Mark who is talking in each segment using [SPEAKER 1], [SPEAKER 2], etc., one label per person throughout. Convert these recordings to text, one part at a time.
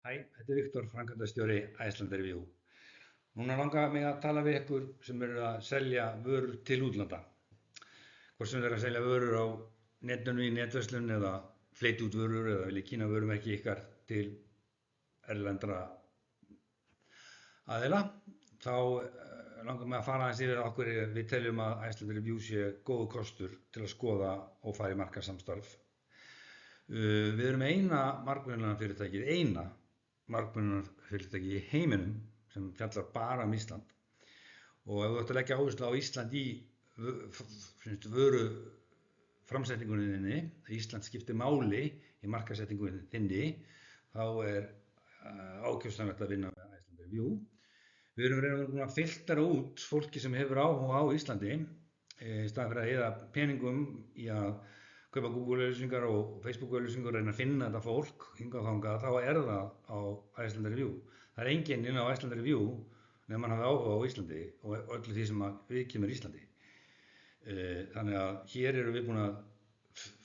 [SPEAKER 1] Hæ, þetta Viktor, framkvæmdastjóri Iceland Review. Núna langar mig að tala við ykkur sem eru að selja vörur til útlanda. Hvort sem eru að selja vörur á netinu í netverslun eða fleiti út vörur eða vilja kynna vörumerki ykkar til erlendra aðila, þá langar mig að fara aðeins yfir okkur við teljum að Iceland Review sé góður kostur til að skoða og fara í markaðssamstarf. Við erum eina margmiðlunarfyrirtæki í heiminum sem fjallar bara Ísland, og ef þú ætti að leggja áherslu á Ísland í vöru framsetningunni þinni, Ísland skiptir máli í markaðssetningunni þinni, þá ákjósanlegt að vinna með Iceland Review. Við erum búin að filtera út fólki sem hefur áhuga á Íslandi í staðinn fyrir að eyða peningum í að kaupa Google-auglýsingar og Facebook-auglýsingar og reyna að finna þetta fólk hingað og þangað, þá það á Iceland Review. Það enginn inn á Iceland Review nema hann hafi áhuga á Íslandi og öllu því sem viðkemur Íslandi. Þannig að hér erum við búin að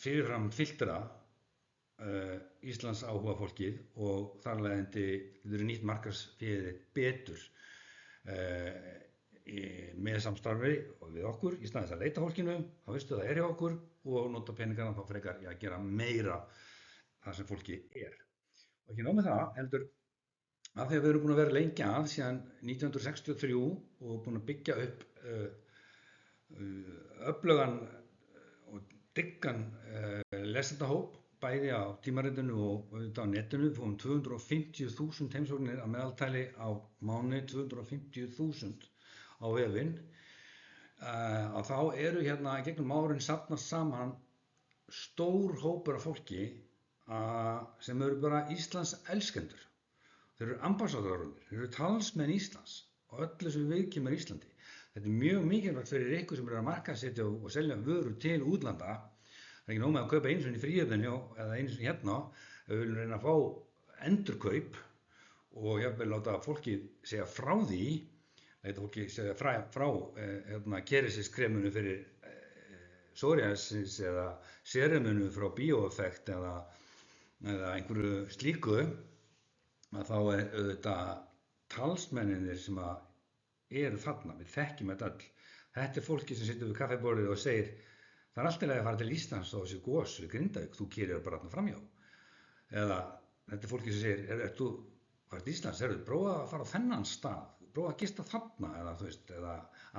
[SPEAKER 1] fyrirfram filtera Íslands áhuga fólkið og þar af leiðandi getur nýtt markaðsféð betur með samstarfi við okkur í staðinn að leita fólkinu, þá veistu það hjá okkur og nota peningana þá frekar að gera meira það sem fólki er. Og ekki nóg með það, heldur af því að við erum búin að vera lengi að síðan 1963 og búin að byggja upp öflugan og dyggan lesendahóp bæði á tímaritinu og auðvitað á netinu. Við fáum 250.000 heimsóknir að meðaltali á mánuði, 250.000 á vefinn. Að þá eru hérna gegnum árin safnast saman stór hópur af fólki sem eru bara Íslands elskendur. Þeir eru ambassadorarnir, þeir eru talsmenn Íslands og öllu sem viðkemur Íslandi. Þetta mjög mikilvægt fyrir ykkur sem eru að markaðssetja og selja vörur til útlanda. Það ekki nóg með að kaupa einu sinni í fríhöfninni eða einu sinni hérna. Við viljum reyna að fá endurkaup og jafnvel láta fólki segja frá því. Þetta fólki segja frá kerisiskremunu fyrir psoriasis eða serumunu frá Bioeffect eða einhverju slíku, að þá auðvitað talsmennirnir sem eru þarna, við þekkjum þetta öll. Þetta fólki sem situr við kaffiborðið og segir það allt í lagi að fara til Íslands á þessi gos við Grindavík, þú kerir bara þarna framhjá. Eða þetta fólki sem segir, þú farið til Íslands, prófa að fara á þennan stað, prófa að gista þarna, eða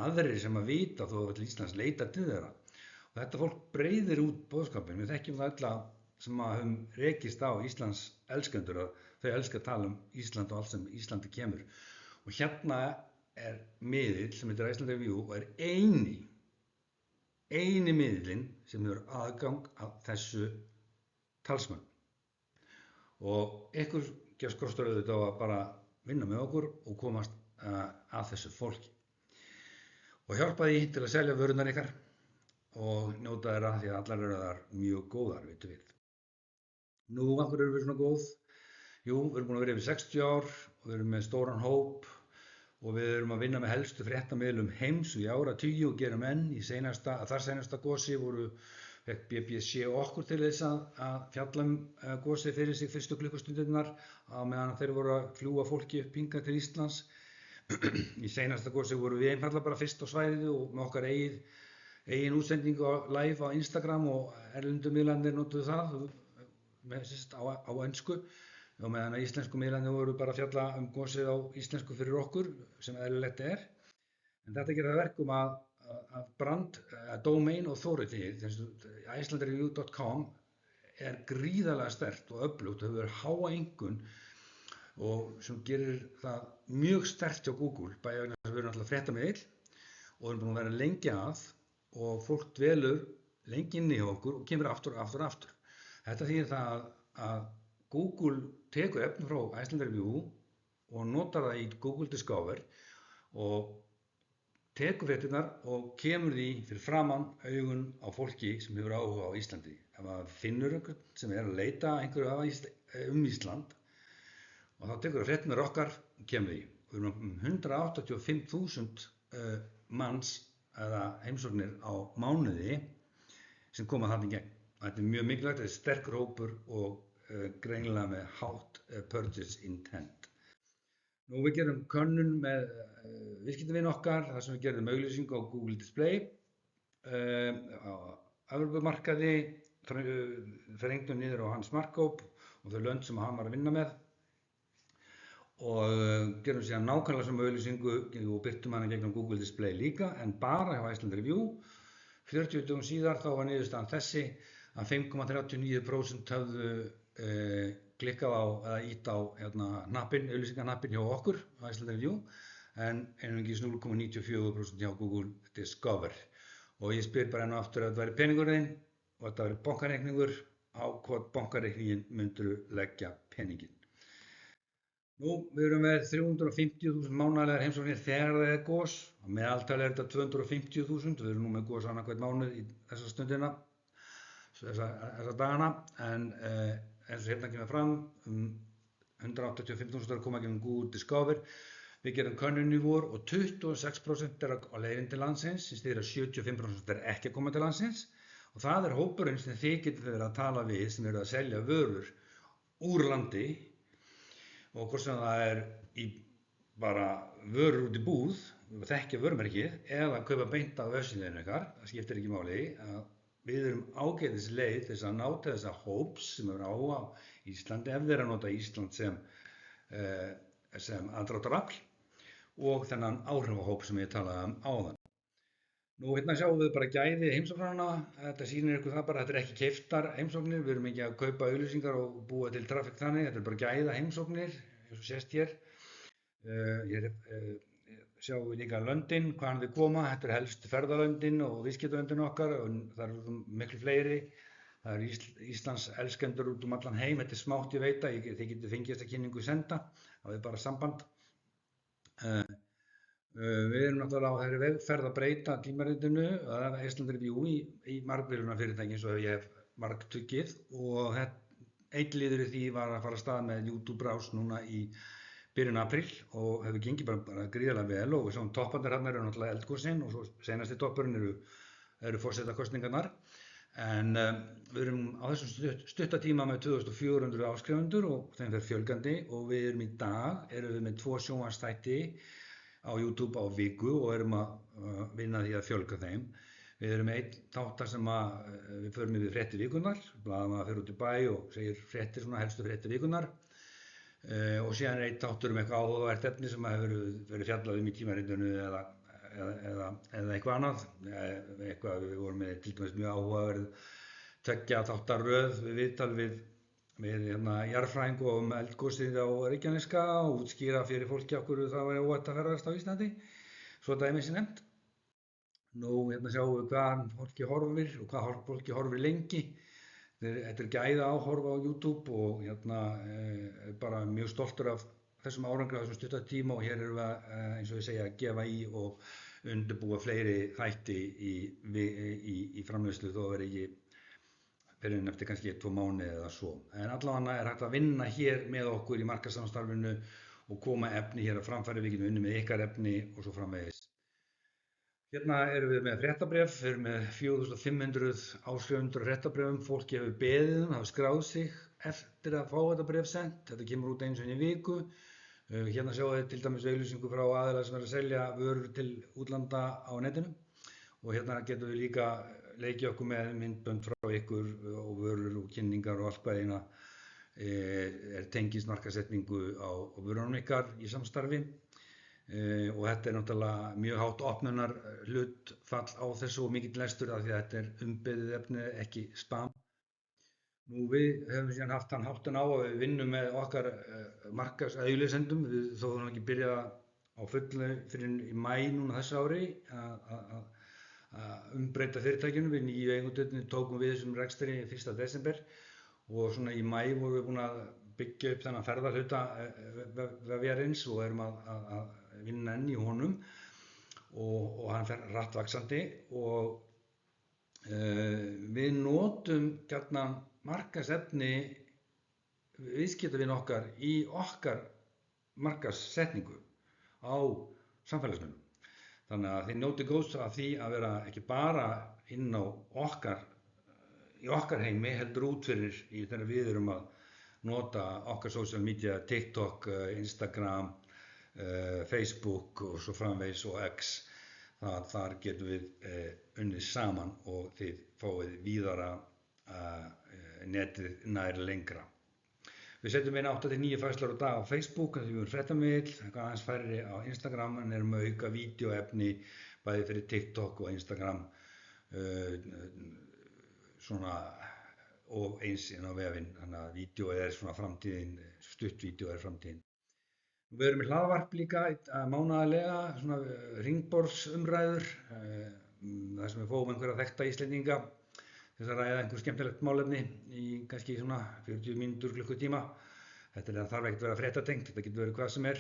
[SPEAKER 1] aðrir sem að vita þó að til Íslands leita til þeirra. Og þetta fólk breiðir út boðskapinn. Við þekkjum það öll sem höfum rekist á Íslands elskendur að þau elska að tala Ísland og allt sem Íslandi kemur. Og hérna miðill sem heitir Iceland Review og eini miðillinn sem hefur aðgang að þessu talsmann. Og ykkur gefst kostur auðvitað að bara vinna með okkur og komast að þessu fólki og hjálpa því til að selja vörurnar ykkar og njóta þeirra því að allar eru þar mjög góðar, vitum við. Nú, af hverju erum við svona góð? Jú, við erum búin að vera yfir 60 ár og við erum með stóran hóp og við erum að vinna með helstu fréttamiðlum heims í áratugi og gerum enn. Þar seinasta gosi fekk BBC okkur til þess að fjalla gosið fyrir sig fyrstu klukkustundirnar á meðan þeir voru að fljúga fólki upp hingað til Íslands. Í seinasta gosi voru við einfaldlega bara fyrst á svæðinu og með okkar eigin útsendingu live á Instagram og erlendu miðlarnir notuðu það á ensku og meðan íslensku miðlarnir voru bara að fjalla gosið á íslensku fyrir okkur sem eðlilegt er. En þetta gerir það verkum að brand, domain authority, icelandreview.com gríðarlega sterkt og öflugt og hefur háa einkunn og sem gerir það mjög sterkt hjá Google, bæði vegna þess að við erum alltaf fréttamiðill og erum búin að vera lengi að og fólk dvelur lengi inni hjá okkur og kemur aftur. Þetta þýðir það að Google tekur efni frá Iceland Review og notar það í Google Discover og tekur fréttirnar og kemur því fyrir framan augun á fólki sem hefur áhuga á Íslandi. Ef það finnur einhvern sem að leita einhverju Ísland og þá tekur það fréttirnar okkar og kemur því. Við erum 185.000 manns eða heimsóknir á mánuði sem koma þarna í gegn. Þetta mjög mikilvægt, þetta sterkur hópur og greinilega með hátt purchase intent. Nú við gerum könnun með viðskiptavin okkar þar sem við gerðum auglýsingu á Google Display á Evrópumarkaði, þrengdum niður á hans markkóp og þau lönd sem hann var að vinna með og gerum síðan nákvæmlega sem auglýsingu og birtum hana gegnum Google Display líka en bara hjá Iceland Review. 40 dögum síðar þá var niðurstaðan þessi að 5,39% höfðu klikkað á eða ítt á auglýsingarhnappinn hjá okkur á Iceland Review en einungis 0,94% hjá Google Discover. Og ég spyr bara enn og aftur að þetta væri peningurinn og þetta væri bankareikningur, á hvað bankareikningin myndirðu leggja peninginn. Nú, við erum með 350.000 mánaðarlegar heimsóknir þegar það er gos. Á meðaltali er þetta 250.000. Við erum nú með gos annað hvern mánuð í þessa stundina, þessa dagana. En eins og hérna kemur fram, 185.000 koma gegnum Google Discover. Við gerum könnun í vor og 26% er á leiðin til landsins, í stað 75% er ekki að koma til landsins. Og það er hópurinn sem þið getið verið að tala við sem eru að selja vörur úr landi. Og hvort sem það er í bara vörur út í búð, þekkja vörumerkið, eða kaupa beint á vefsíðunni ykkar, það skiptir ekki máli, að við erum ágætis leið til þess að ná til þessa hóps sem eru á Íslandi, ef þeir að nota Ísland sem aðdráttarafl og þennan áhrifahóp sem ég talaði áðan. Nú hérna sjáum við bara gæði heimsóknarna, þetta sýnir ykkur það bara, þetta er ekki keyptar heimsóknir, við erum ekki að kaupa auglýsingar og búa til traffic þannig, þetta er bara gæða heimsóknir, eins og sést hér. Hér sjáum við líka löndin, hvaðan þau koma, þetta er helstu ferðalöndin og viðskiptalöndin okkar og það eru miklu fleiri. Það eru Íslands elskendur út allan heim, þetta er smátt ég veit að þið getið fengið þessa kynningu senda, það er bara samband. Við erum náttúrulega á þeirri vegferð að breyta tímaritinu að Iceland Review í margmiðlunarfyrirtæki eins og ég hef margtuggið og einn liður í því var að fara af stað með YouTube-rás núna í byrjun apríl og hefur gengið bara gríðarlega vel og við sjáum topparnir hérna eru náttúrulega eldgosinn og svo seinasti toppurinn eru forsetakosningarnar en við erum á þessum stutta tíma með 2400 áskrifendur og þeim fer fjölgandi og við erum í dag með 2 sjónvarpsþætti á YouTube á viku og erum að vinna því að fjölga þeim. Við erum með einn þáttar sem við förum yfir fréttir vikunnar, blaðamaður fer út í bæ og segir fréttir, svona helstu fréttir vikunnar og síðan er einn þáttur eitthvað áhugavert efni sem hefur verið fjallað í tímaritinu eða eitthvað annað. Við vorum með til dæmis mjög áhugaverð 2 þáttarröð við viðtal við jarðfræðing og eldgosið á Reykjaneska og útskýra fyrir fólki okkur það væri óhætt að ferðast á Íslandi, svo dæmi sé nefnt. Nú hérna sjáum við hvað fólki horfir og hvað fólki horfir lengi. Þetta er gæða áhorf á YouTube og hérna bara mjög stoltur af þessum árangri á þessum stutta tíma og hér erum við eins og ég segja að gefa í og undirbúa fleiri þætti í framleiðslu þó að vera ekki fyrir en eftir kannski 2 mánuði eða svo. En allavega er hægt að vinna hér með okkur í markaðssamstarfinu og koma efni hér að framfæri, við getum unnið með ykkar efni og svo framvegis. Hérna erum við með fréttabréf, við erum með 4500 áskrifendur fréttabréfum, fólki hefur beðið hafa skráð sig eftir að fá þetta bréf sent, þetta kemur út einu sinni í viku. Hérna sjáum við til dæmis auglýsingu frá aðila sem er að selja vörur til útlanda á netinu og hérna getum við líka leikið okkur með myndbönd frá ykkur og vörur og kynningar og allt hvað eina tengist markaðssetningu á vörunum ykkar í samstarfi og þetta er náttúrulega mjög hátt opnunar hlutfall á þessu og mikill lestur af því að þetta er umbeðið efni, ekki spam. Nú við höfum síðan haft þann háttinn á að við vinnum með okkar markaðsauglýsendum, við þó höfum ekki byrjað á fullu fyrir í maí núna þessu ári að umbreyta fyrirtækjunum, við nýju eigendurnir tókum við þessum rekstri 1. desember og svona í maí vorum við búin að byggja upp þennan ferðahluta vefjarins og erum að vinna enn í honum og hann fer hratt vaxandi og við notum gjarnan markaðsefni viðskiptavina okkar í okkar markaðssetningu á samfélagsmiðlum. Þannig að þið njótið góðs af því að vera ekki bara inn á í okkar heimi heldur út fyrir þegar við erum að nota okkar social media, TikTok, Instagram, Facebook og svo framvegis og X. Þar getum við unnið saman og þið fáið víðara netið nær lengra. Við setjum inn 8-9 færslur á dag á Facebook, því við erum fréttamiðill, aðeins færri á Instagram, en erum að auka vídeoefni bæði fyrir TikTok og Instagram og eins inn á vefinn, þannig að vídeo svona framtíðin, stutt vídeo framtíðin. Við erum í hlaðvarp líka mánaðarlega, svona ringborðsumræður, þar sem við fáum einhverja þekkta Íslendinga til að ræða einhver skemmtilegt málefni í kannski svona 40 mínútur, klukkutíma. Þetta þarf ekkert vera fréttatengt, þetta getur verið hvað sem er.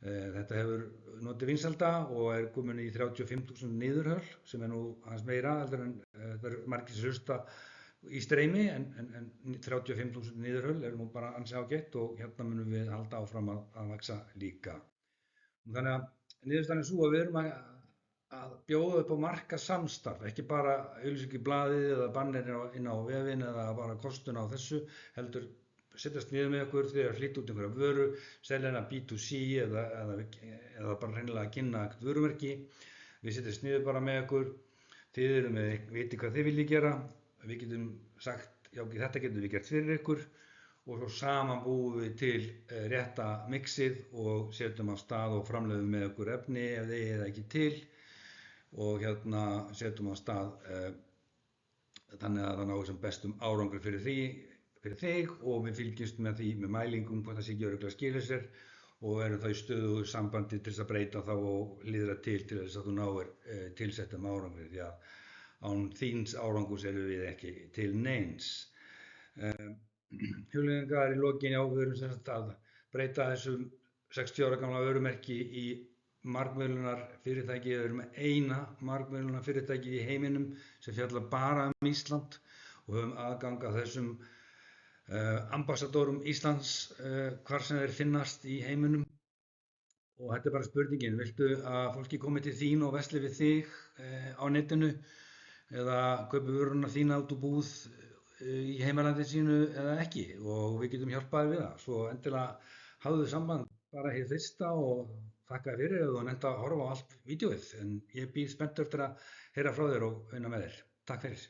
[SPEAKER 1] Þetta hefur notið vinsælda og komin í 35.000 niðurhöl, sem nú aðeins meira heldur en það margir sem hlusta í streymi, en 35.000 niðurhöl nú bara ansi ágætt og hérna munum við halda áfram að vaxa líka. Þannig að niðurstaðan sú að við erum að bjóða upp á markaðssamstarf, ekki bara auglýsingu í blaðið eða bannir inn á vefinn eða bara kostun á þessu, heldur setjast niður með okkur þegar flytja út einhverja vöru, selja hana B2C eða bara hreinlega að kynna eitthvað vörumerki. Við setjast niður bara með okkur, þið erum með, vitið hvað þið viljið gera, við getum sagt, já, þetta getum við gert fyrir ykkur og svo saman búum við til rétta mixið og setjum af stað og framleiðum með okkur efni ef þið eða ekki til og hérna setjum af stað þannig að það náðu sem bestum árangri fyrir þig og við fylgjumst með því með mælingum hvað það sé ekki örugglega skilar sér og erum þá í stöðugu sambandi til þess að breyta þá og líðra til þess að þú náir tilsettum árangri því að án þíns árangurs erum við ekki til neins. Hugleiðingar í lokin, já, við erum sem sagt að breyta þessum 60 ára gamla vörumerki í margmiðlunar fyrirtæki. Við erum með eina margmiðlunar fyrirtæki í heiminum sem fjallar bara Ísland og höfum aðgang að þessum ambassadórum Íslands hvar sem þeir finnast í heiminum. Og þetta bara spurningin, viltu að fólki komi til þín og versli við þig á netinu eða kaupi vöruna þína út úr búð í heimalandi sínu eða ekki og við getum hjálpað við það. Svo endilega hafðu samband bara hér fyrsta og þakka fyrir ef þú nefnt að horfa á allt vídeóið en ég býð spenntur eftir að heyra frá þér og vinna með þér. Takk fyrir.